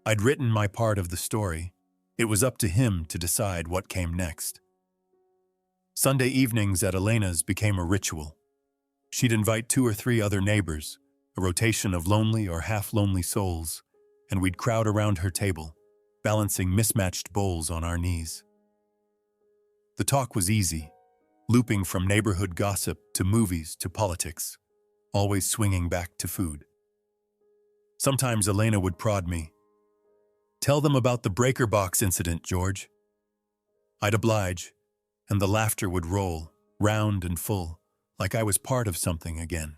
I'd written my part of the story. It was up to him to decide what came next. Sunday evenings at Elena's became a ritual. She'd invite 2 or 3 other neighbors, a rotation of lonely or half-lonely souls, and we'd crowd around her table, balancing mismatched bowls on our knees. The talk was easy, looping from neighborhood gossip to movies to politics, always swinging back to food. Sometimes Elena would prod me. "Tell them about the breaker box incident, George." I'd oblige, and the laughter would roll, round and full, like I was part of something again.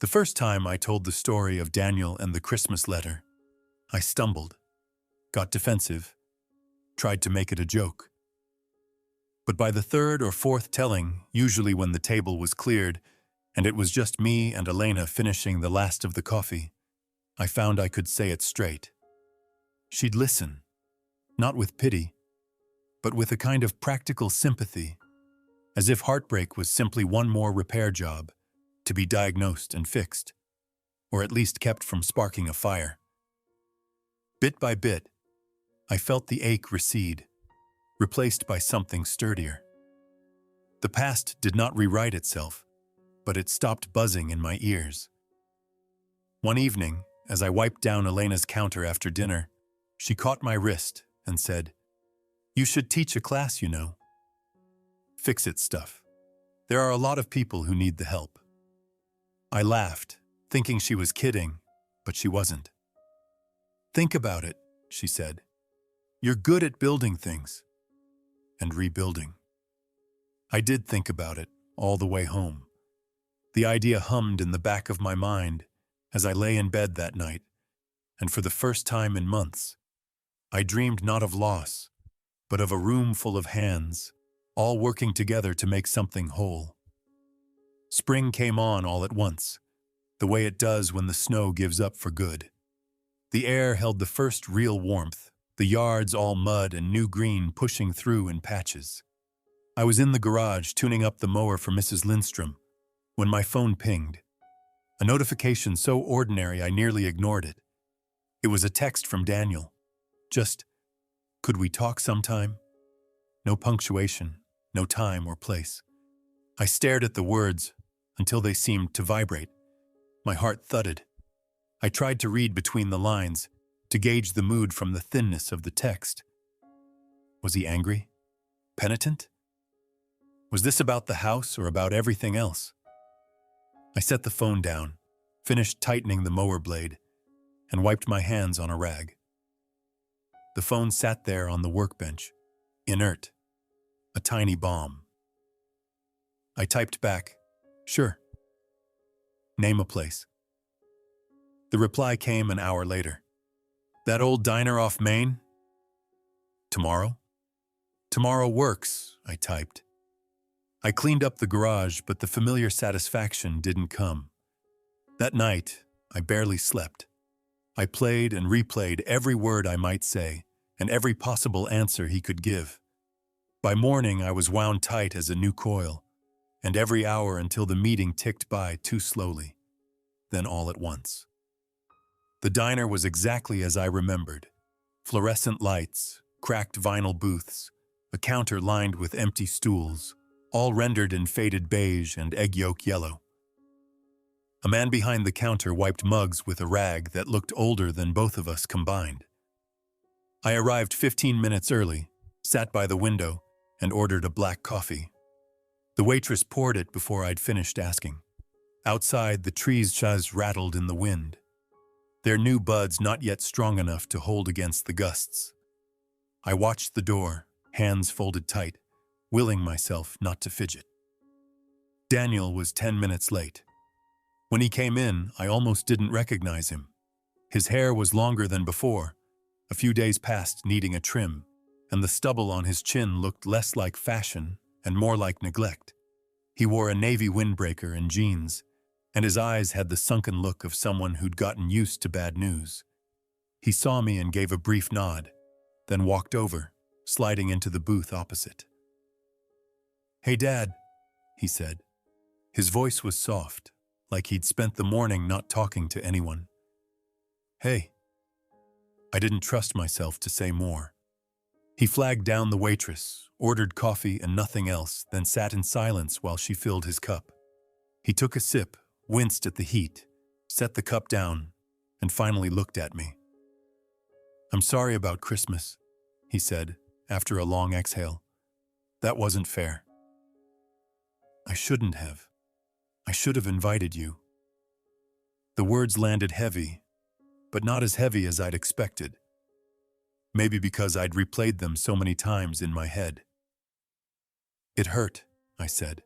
The first time I told the story of Daniel and the Christmas letter, I stumbled, got defensive, tried to make it a joke. But by the 3rd or 4th telling, usually when the table was cleared, and it was just me and Elena finishing the last of the coffee, I found I could say it straight. She'd listen, not with pity, but with a kind of practical sympathy, as if heartbreak was simply one more repair job to be diagnosed and fixed, or at least kept from sparking a fire. Bit by bit, I felt the ache recede, replaced by something sturdier. The past did not rewrite itself, but it stopped buzzing in my ears. One evening, as I wiped down Elena's counter after dinner, she caught my wrist and said, "You should teach a class, you know. Fix-it stuff. There are a lot of people who need the help." I laughed, thinking she was kidding, but she wasn't. "Think about it," she said. "You're good at building things. And rebuilding." I did think about it all the way home. The idea hummed in the back of my mind as I lay in bed that night, and for the first time in months, I dreamed not of loss, but of a room full of hands, all working together to make something whole. Spring came on all at once, the way it does when the snow gives up for good. The air held the first real warmth, the yards all mud and new green pushing through in patches. I was in the garage tuning up the mower for Mrs. Lindstrom when my phone pinged. A notification so ordinary I nearly ignored it. It was a text from Daniel. Just, "Could we talk sometime?" No punctuation, no time or place. I stared at the words until they seemed to vibrate. My heart thudded. I tried to read between the lines, to gauge the mood from the thinness of the text. Was he angry? Penitent? Was this about the house or about everything else? I set the phone down, finished tightening the mower blade, and wiped my hands on a rag. The phone sat there on the workbench, inert, a tiny bomb. I typed back, "Sure. Name a place." The reply came an hour later. "That old diner off Main? Tomorrow?" "Tomorrow works," I typed. I cleaned up the garage, but the familiar satisfaction didn't come. That night, I barely slept. I played and replayed every word I might say and every possible answer he could give. By morning, I was wound tight as a new coil, and every hour until the meeting ticked by too slowly, then all at once. The diner was exactly as I remembered. Fluorescent lights, cracked vinyl booths, a counter lined with empty stools, all rendered in faded beige and egg yolk yellow. A man behind the counter wiped mugs with a rag that looked older than both of us combined. I arrived 15 minutes early, sat by the window, and ordered a black coffee. The waitress poured it before I'd finished asking. Outside, the trees just rattled in the wind, their new buds not yet strong enough to hold against the gusts. I watched the door, hands folded tight, willing myself not to fidget. Daniel was 10 minutes late. When he came in, I almost didn't recognize him. His hair was longer than before, a few days past needing a trim, and the stubble on his chin looked less like fashion and more like neglect. He wore a navy windbreaker and jeans, and his eyes had the sunken look of someone who'd gotten used to bad news. He saw me and gave a brief nod, then walked over, sliding into the booth opposite. "Hey, Dad," he said. His voice was soft, like he'd spent the morning not talking to anyone. "Hey." I didn't trust myself to say more. He flagged down the waitress, ordered coffee and nothing else, then sat in silence while she filled his cup. He took a sip, winced at the heat, set the cup down, and finally looked at me. "I'm sorry about Christmas," he said, after a long exhale. "That wasn't fair. I shouldn't have. I should have invited you." The words landed heavy, but not as heavy as I'd expected. Maybe because I'd replayed them so many times in my head. "It hurt," I said.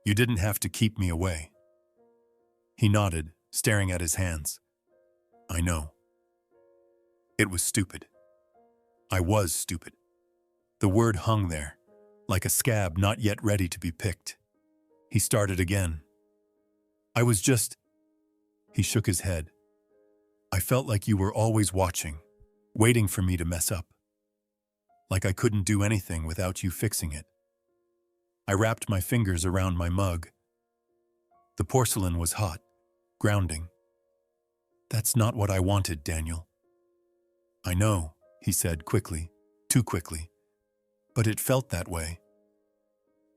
"You didn't have to keep me away." He nodded, staring at his hands. "I know. It was stupid. I was stupid." The word hung there, like a scab not yet ready to be picked. He started again. "I was just..." He shook his head. "I felt like you were always watching, waiting for me to mess up. Like I couldn't do anything without you fixing it." I wrapped my fingers around my mug. The porcelain was hot, grounding. "That's not what I wanted, Daniel." "I know," he said quickly, too quickly. "But it felt that way.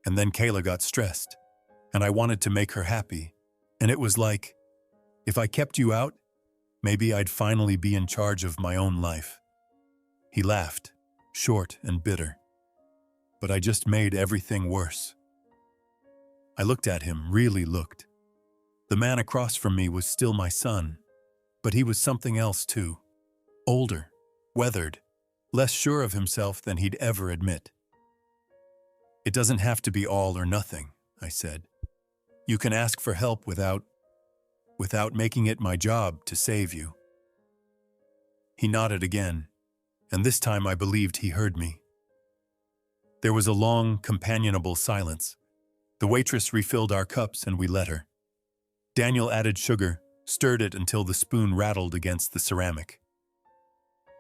And then Kayla got stressed, and I wanted to make her happy, and it was like, if I kept you out, maybe I'd finally be in charge of my own life." He laughed, short and bitter. "But I just made everything worse." I looked at him, really looked. The man across from me was still my son, but he was something else too. Older, weathered, less sure of himself than he'd ever admit. "It doesn't have to be all or nothing," I said. "You can ask for help without making it my job to save you." He nodded again, and this time I believed he heard me. There was a long, companionable silence. The waitress refilled our cups and we let her. Daniel added sugar, stirred it until the spoon rattled against the ceramic.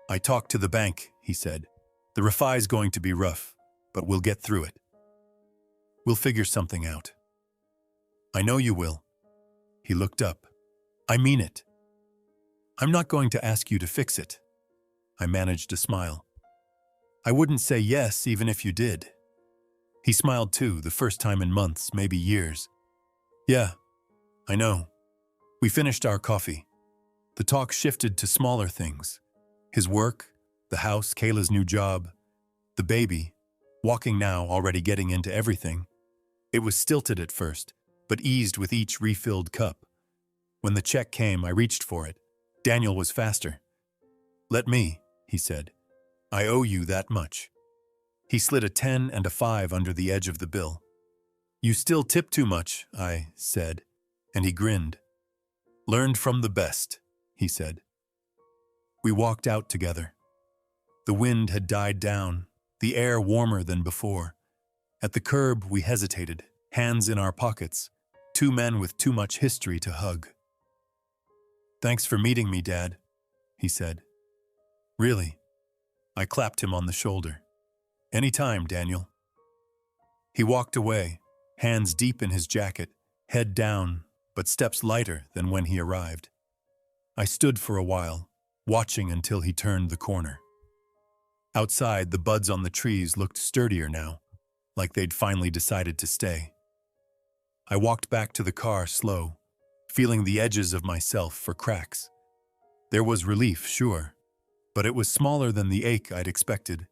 "I talked to the bank," he said. "The refi's going to be rough, but we'll get through it. We'll figure something out." "I know you will." He looked up. "I mean it. I'm not going to ask you to fix it." I managed a smile. "I wouldn't say yes even if you did." He smiled too, the first time in months, maybe years. "Yeah, I know." We finished our coffee. The talk shifted to smaller things. His work, the house, Kayla's new job, the baby, walking now, already getting into everything. It was stilted at first, but eased with each refilled cup. When the check came, I reached for it. Daniel was faster. "Let me," he said. "I owe you that much." He slid a 10 and a 5 under the edge of the bill. "You still tip too much," I said, and he grinned. "Learned from the best," he said. We walked out together. The wind had died down, the air warmer than before. At the curb, we hesitated, hands in our pockets, two men with too much history to hug. "Thanks for meeting me, Dad," he said. "Really?" I clapped him on the shoulder. "Anytime, Daniel." He walked away, hands deep in his jacket, head down, but steps lighter than when he arrived. I stood for a while, watching until he turned the corner. Outside, the buds on the trees looked sturdier now, like they'd finally decided to stay. I walked back to the car slow, feeling the edges of myself for cracks. There was relief, sure, but it was smaller than the ache I'd expected,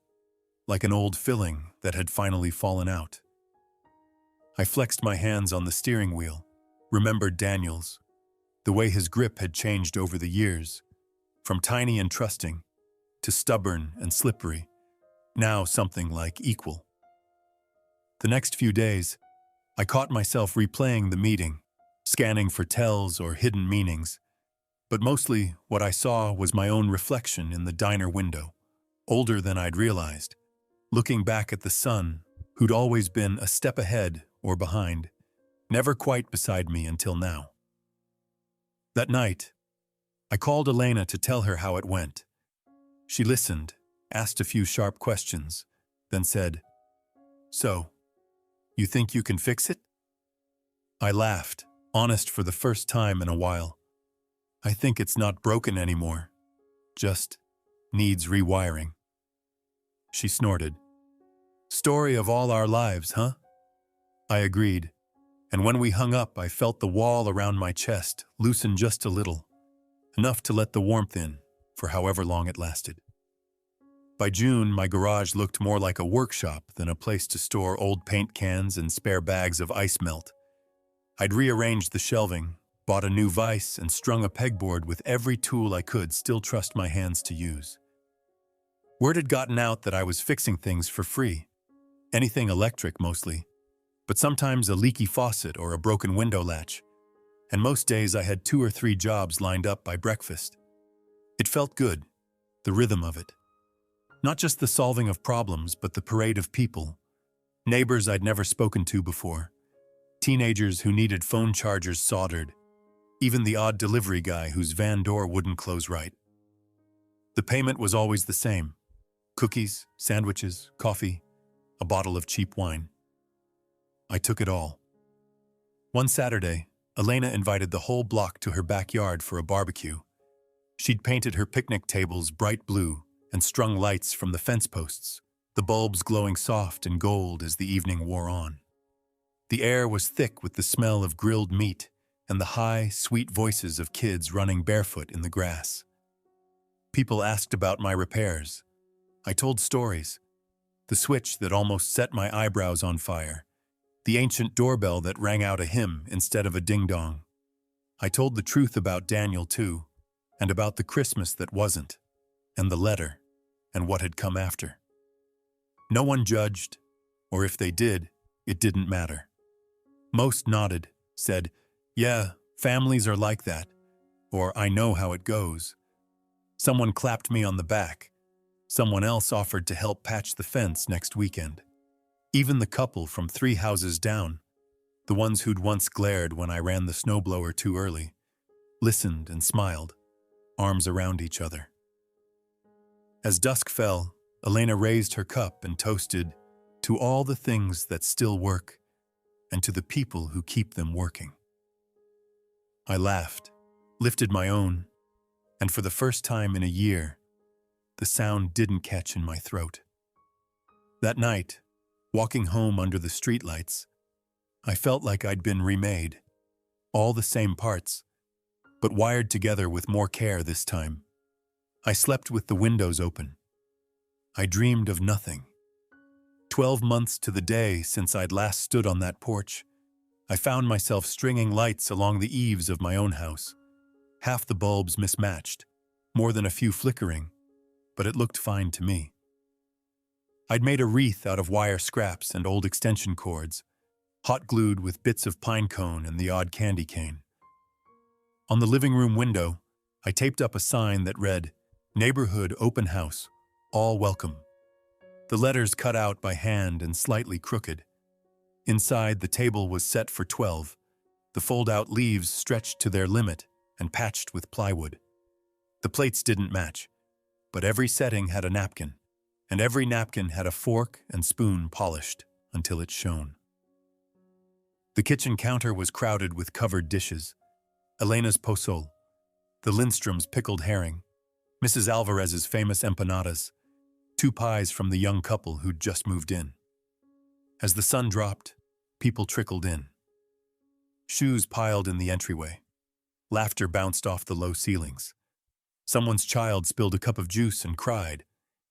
like an old filling that had finally fallen out. I flexed my hands on the steering wheel, remembered Daniel's, the way his grip had changed over the years, from tiny and trusting to stubborn and slippery, now something like equal. The next few days, I caught myself replaying the meeting, scanning for tells or hidden meanings, but mostly what I saw was my own reflection in the diner window, older than I'd realized, looking back at the son who'd always been a step ahead or behind, never quite beside me until now. That night, I called Elena to tell her how it went. She listened, asked a few sharp questions, then said, "So, you think you can fix it?" I laughed, honest for the first time in a while. "I think it's not broken anymore, just needs rewiring." She snorted. "Story of all our lives, huh?" I agreed, and when we hung up, I felt the wall around my chest loosen just a little, enough to let the warmth in for however long it lasted. By June, my garage looked more like a workshop than a place to store old paint cans and spare bags of ice melt. I'd rearranged the shelving, bought a new vise, and strung a pegboard with every tool I could still trust my hands to use. Word had gotten out that I was fixing things for free. Anything electric, mostly, but sometimes a leaky faucet or a broken window latch. And most days I had 2 or 3 jobs lined up by breakfast. It felt good, the rhythm of it. Not just the solving of problems, but the parade of people. Neighbors I'd never spoken to before. Teenagers who needed phone chargers soldered. Even the odd delivery guy whose van door wouldn't close right. The payment was always the same. Cookies, sandwiches, coffee, a bottle of cheap wine. I took it all. One Saturday, Elena invited the whole block to her backyard for a barbecue. She'd painted her picnic tables bright blue and strung lights from the fence posts, the bulbs glowing soft and gold as the evening wore on. The air was thick with the smell of grilled meat and the high, sweet voices of kids running barefoot in the grass. People asked about my repairs. I told stories. The switch that almost set my eyebrows on fire. The ancient doorbell that rang out a hymn instead of a ding-dong. I told the truth about Daniel, too, and about the Christmas that wasn't, and the letter, and what had come after. No one judged, or if they did, it didn't matter. Most nodded, said, "Yeah, families are like that," or "I know how it goes." Someone clapped me on the back. Someone else offered to help patch the fence next weekend. Even the couple from 3 houses down, the ones who'd once glared when I ran the snowblower too early, listened and smiled, arms around each other. As dusk fell, Elena raised her cup and toasted to all the things that still work and to the people who keep them working. I laughed, lifted my own, and for the first time in a year, the sound didn't catch in my throat. That night, walking home under the streetlights, I felt like I'd been remade, all the same parts, but wired together with more care this time. I slept with the windows open. I dreamed of nothing. 12 months to the day since I'd last stood on that porch, I found myself stringing lights along the eaves of my own house. Half the bulbs mismatched, more than a few flickering, but it looked fine to me. I'd made a wreath out of wire scraps and old extension cords, hot glued with bits of pine cone and the odd candy cane. On the living room window, I taped up a sign that read, "Neighborhood Open House, all welcome." The letters cut out by hand and slightly crooked. Inside, the table was set for 12, the fold-out leaves stretched to their limit and patched with plywood. The plates didn't match, but every setting had a napkin, and every napkin had a fork and spoon polished until it shone. The kitchen counter was crowded with covered dishes. Elena's pozole, the Lindstrom's pickled herring, Mrs. Alvarez's famous empanadas, 2 pies from the young couple who'd just moved in. As the sun dropped, people trickled in. Shoes piled in the entryway. Laughter bounced off the low ceilings. Someone's child spilled a cup of juice and cried,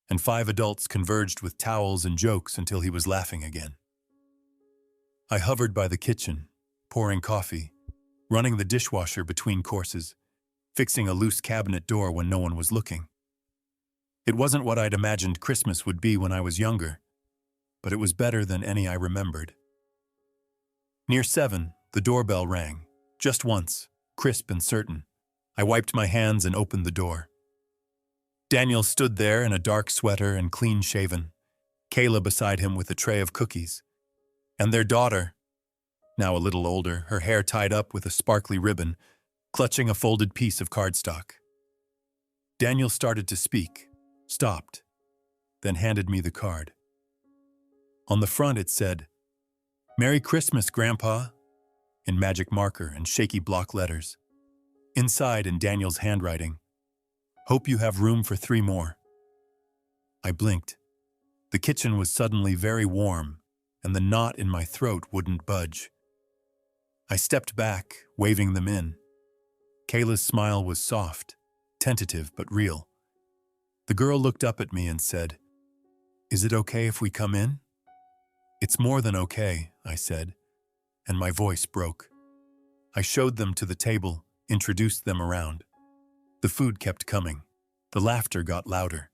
and 5 adults converged with towels and jokes until he was laughing again. I hovered by the kitchen, pouring coffee, running the dishwasher between courses, fixing a loose cabinet door when no one was looking. It wasn't what I'd imagined Christmas would be when I was younger, but it was better than any I remembered. Near 7, the doorbell rang, just once, crisp and certain. I wiped my hands and opened the door. Daniel stood there in a dark sweater and clean-shaven, Kayla beside him with a tray of cookies, and their daughter, now a little older, her hair tied up with a sparkly ribbon, clutching a folded piece of cardstock. Daniel started to speak, stopped, then handed me the card. On the front it said, "Merry Christmas, Grandpa," in magic marker and shaky block letters. Inside, in Daniel's handwriting, "Hope you have room for 3 more." I blinked. The kitchen was suddenly very warm, and the knot in my throat wouldn't budge. I stepped back, waving them in. Kayla's smile was soft, tentative but real. The girl looked up at me and said, "Is it okay if we come in?" "It's more than okay," I said, and my voice broke. I showed them to the table, introduced them around. The food kept coming. The laughter got louder.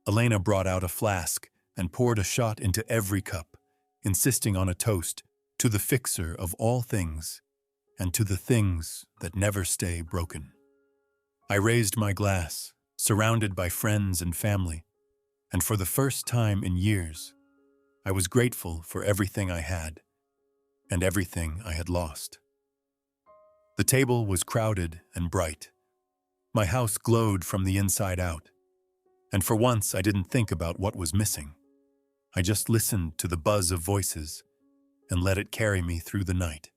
Elena brought out a flask and poured a shot into every cup, insisting on a toast to the fixer of all things and to the things that never stay broken. I raised my glass, surrounded by friends and family, and for the first time in years, I was grateful for everything I had and everything I had lost. The table was crowded and bright. My house glowed from the inside out, and for once I didn't think about what was missing. I just listened to the buzz of voices and let it carry me through the night.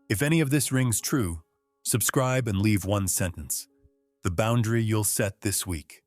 If any of this rings true, subscribe and leave one sentence, the boundary you'll set this week.